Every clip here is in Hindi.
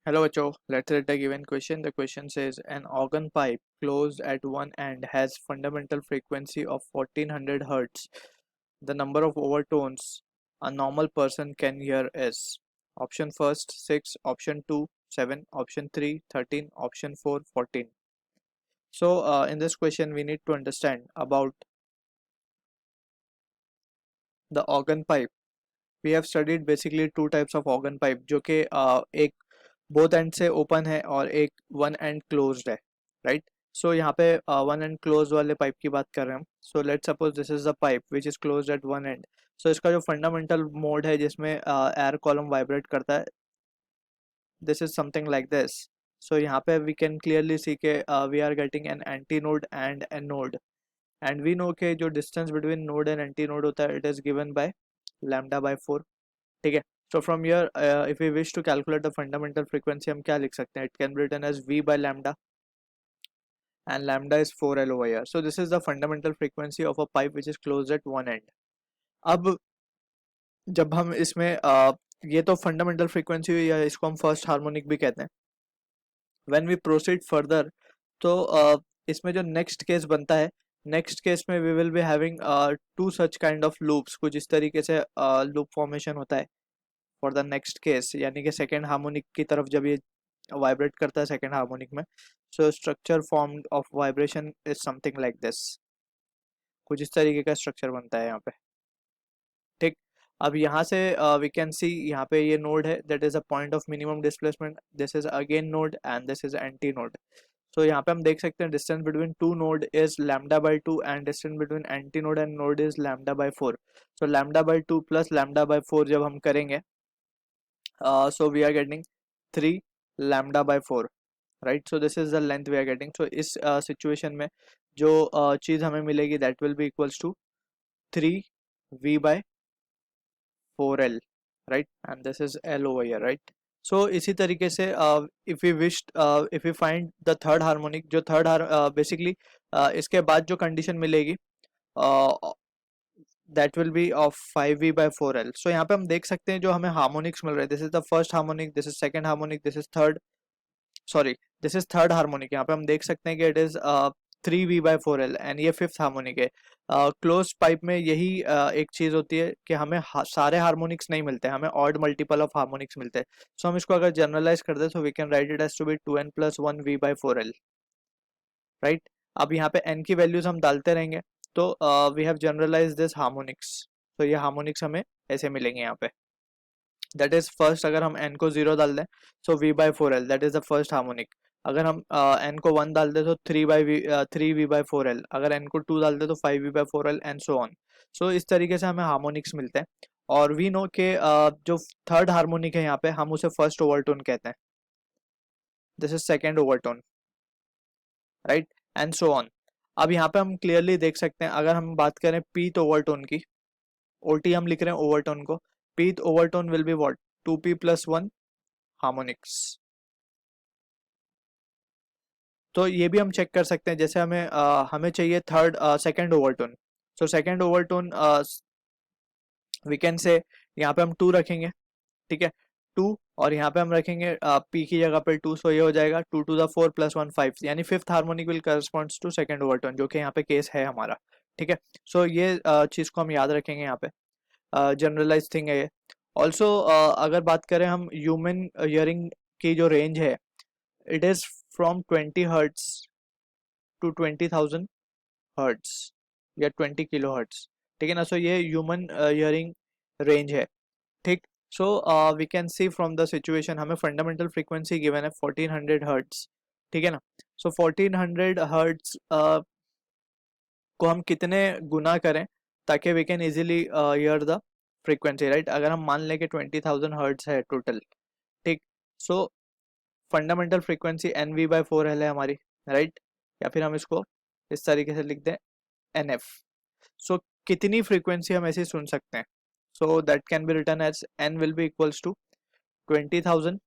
Hello, Acho. Let's read the given question. The question says an organ pipe closed at one end has fundamental frequency of 1400 Hz. The number of overtones a normal person can hear is option first 6, option 2 7, option 3 13, option 4 14. So in this question we need to understand about the organ pipe. We have studied basically two types of organ pipe जो कि एक बोथ एंड से ओपन है और एक वन एंड क्लोज्ड है, राइट. सो यहाँ पे वन एंड क्लोज वाले पाइप की बात कर रहे हैं हम. So let suppose this is the pipe which is closed at one end. So इसका जो फंडामेंटल मोड है जिसमें एयर कॉलम वाइब्रेट करता है, this is something like this. So यहाँ पे वी कैन क्लियरली सी के we are getting an anti node and an node, and we know के जो distance between node and anti node होता है it is given by lambda by 4. ठीक है. So from here if we wish to calculate the fundamental frequency हम क्या लिख सकते हैं, it can be written as v by lambda and lambda is 4L over here. So this is the fundamental frequency of a pipe which is closed at one end. अब जब हम इसमें ये तो फंडामेंटल फ्रीक्वेंसी हुई, या इसको हम फर्स्ट हार्मोनिक भी कहते हैं. व्हेन वी प्रोसीड फर्दर, तो इसमें जो नेक्स्ट केस बनता है, नेक्स्ट केस में we will be having to such kind of loops. कुछ इस तरीके से लूप फॉर्मेशन होता है फॉर द नेक्स्ट केस, यानी कि सेकेंड हार्मोनिक की तरफ जब ये वाइब्रेट करता है सेकेंड हार्मोनिक में. So structure form of vibration is something like this. कुछ इस तरीके का स्ट्रक्चर बनता है यहाँ पे. ठीक. अब यहाँ से वी कैन सी यहाँ पे ये नोड है, that is a point of minimum displacement. This is again node and this is anti node. So यहाँ पे हम देख सकते हैं distance between two node is lambda by 2 and distance between anti node and node is lambda by 4. So lambda by 2 plus lambda by 4 जब हम करेंगे, so we are getting 3 lambda by 4, right. So this is the length we are getting. So इस situation में जो चीज़ हमें मिलेगी that will be equals to 3 v by 4l, right, and this is l over here, right. So इसी तरीके से if we wish if we find the third harmonic, जो third basically इसके बाद जो condition मिलेगी that will be of 5v by 4l. So यहाँ पे हम देख सकते हैं जो हमें हार्मोनिक्स मिल रहे हैं, this is the first harmonic, this is second harmonic, this is third, sorry, this is third harmonic. यहाँ पे हम देख सकते हैं कि it is 3v by 4l and ये fifth harmonic है. क्लोज पाइप में यही एक चीज होती है कि हमें सारे हार्मोनिक्स नहीं मिलते, हमें ऑड मल्टीपल ऑफ हार्मोनिक्स मिलते हैं. सो हम इसको अगर जनरलाइज कर दे तो we can write it as to be 2n plus 1v by 4l, right. अब यहाँ पे n की वैल्यूज हम डालते रहेंगे, तो we have generalize this harmonics. तो ये हार्मोनिक्स हमें ऐसे मिलेंगे यहाँ पे. दैट इज फर्स्ट, अगर हम n को 0 डाल दें सो v by 4l, that is the first harmonic. अगर हम n को 1 डाल दें तो 3v by 4l. अगर n को 2 डाल दें तो 5v by 4l and so on. So इस तरीके से हमें हार्मोनिक्स मिलते हैं. और वी नो के जो थर्ड हार्मोनिक है यहाँ पे हम उसे फर्स्ट ओवरटोन कहते हैं. This is second overtone, right, and so on. अब यहाँ पे हम क्लियरली देख सकते हैं, अगर हम बात करें पीथ ओवरटोन की, ओटी हम लिख रहे हैं ओवरटोन को, pith overtone will be what, 2p plus 1 harmonics. तो ये भी हम चेक कर सकते हैं, जैसे हमें चाहिए third second overtone. So second overtone we can say यहाँ पे हम 2 रखेंगे, ठीक है, 2, और यहाँ पे हम रखेंगे पी की जगह पे 2. सो ये हो जाएगा 2 to the 4 plus 1 5, यानी fifth harmonic will corresponds to second overtone, जो कि यहाँ पे केस है हमारा. ठीक है. सो ये चीज़ को हम याद रखेंगे, यहाँ पे जनरलाइज थिंग है ये. ऑल्सो अगर बात करें हम ह्यूमन हियरिंग की जो रेंज है, it is from 20 hertz to 20,000 hertz या 20 किलो हर्ट्स. ठीक है ना. सो ये ह्यूमन हियरिंग रेंज है. ठीक. So we can see from the situation, हमें फंडामेंटल फ्रीक्वेंसी गिवन है 1400 हर्ट्स. ठीक है ना. सो 1400 हर्ट्स को हम कितने गुना करें ताकि we can easily hear the frequency, right. अगर हम मान लें कि 20,000 हर्ट्स है टोटल, ठीक. So fundamental frequency n v by 4 है हमारी, राइट. या फिर हम इसको इस तरीके से लिख दें एन एफ. सो कितनी फ्रीक्वेंसी हम ऐसे सुन सकते हैं, so that can be written as n will be equals to 20,000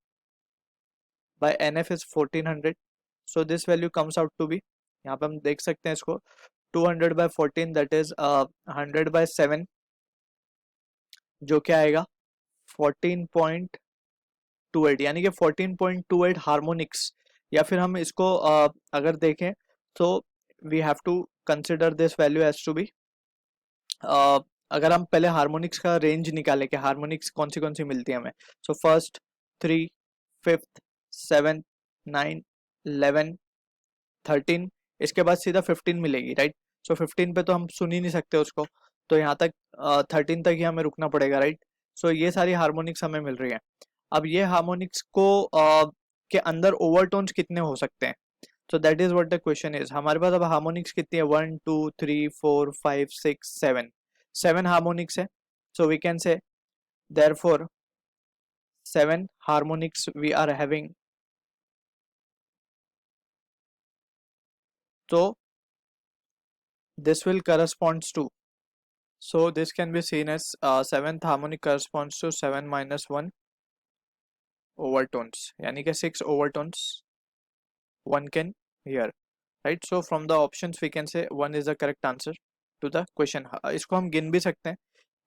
by n f is 1400. So this value comes out to be, यहाँ पे हम देख सकते हैं इसको, 200 बाय 14 दैट इज 100 बाय 7, जो क्या आएगा 14.2 14.28 यानी कि 14.28 हार्मोनिक्स, या फिर हम इसको अगर देखें तो we have to consider this value as to be, अगर हम पहले हार्मोनिक्स का रेंज निकालें कि हार्मोनिक्स कौन सी मिलती है हमें, सो फर्स्ट, 3, 5th, 7th, 9, 11, 13, इसके बाद सीधा 15 मिलेगी, राइट। सो 15 पे तो हम सुन ही नहीं सकते उसको, तो यहाँ तक 13 तक ही हमें रुकना पड़ेगा, राइट। सो ये सारी हार्मोनिक्स हमें मिल रही है। अब ये हार्मोनिक्स को के अंदर ओवरटोन्स कितने हो सकते हैं, so that is what the question is। हमारे पास अब हार्मोनिक्स कितनी है, 1 2 3 4 5 6 7, 7 हार्मोनिक्स है। so we can say therefore 7 harmonics we are having, so this will corresponds to, so this can be seen as 7th harmonic corresponds to 7 minus 1 overtones, यानी कि 6 overtones one can hear, right। so from the options we can say 1 is the correct answer to the question। इसको हम गिन भी सकते हैं,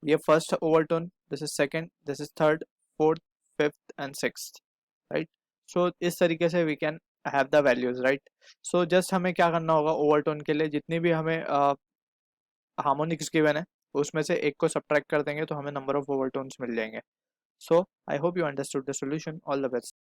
ये first overtone, this is second, this is third, fourth, fifth and sixth, right. So इस तरीके से we can have the values, right. So just हमें क्या करना होगा, ओवरटोन के लिए जितनी भी हमें हार्मोनिक्स गिवन है उसमें से एक को सब्ट्रैक्ट कर देंगे तो हमें नंबर ऑफ ओवरटोन्स मिल जाएंगे। So I hope you understood the solution. All the best.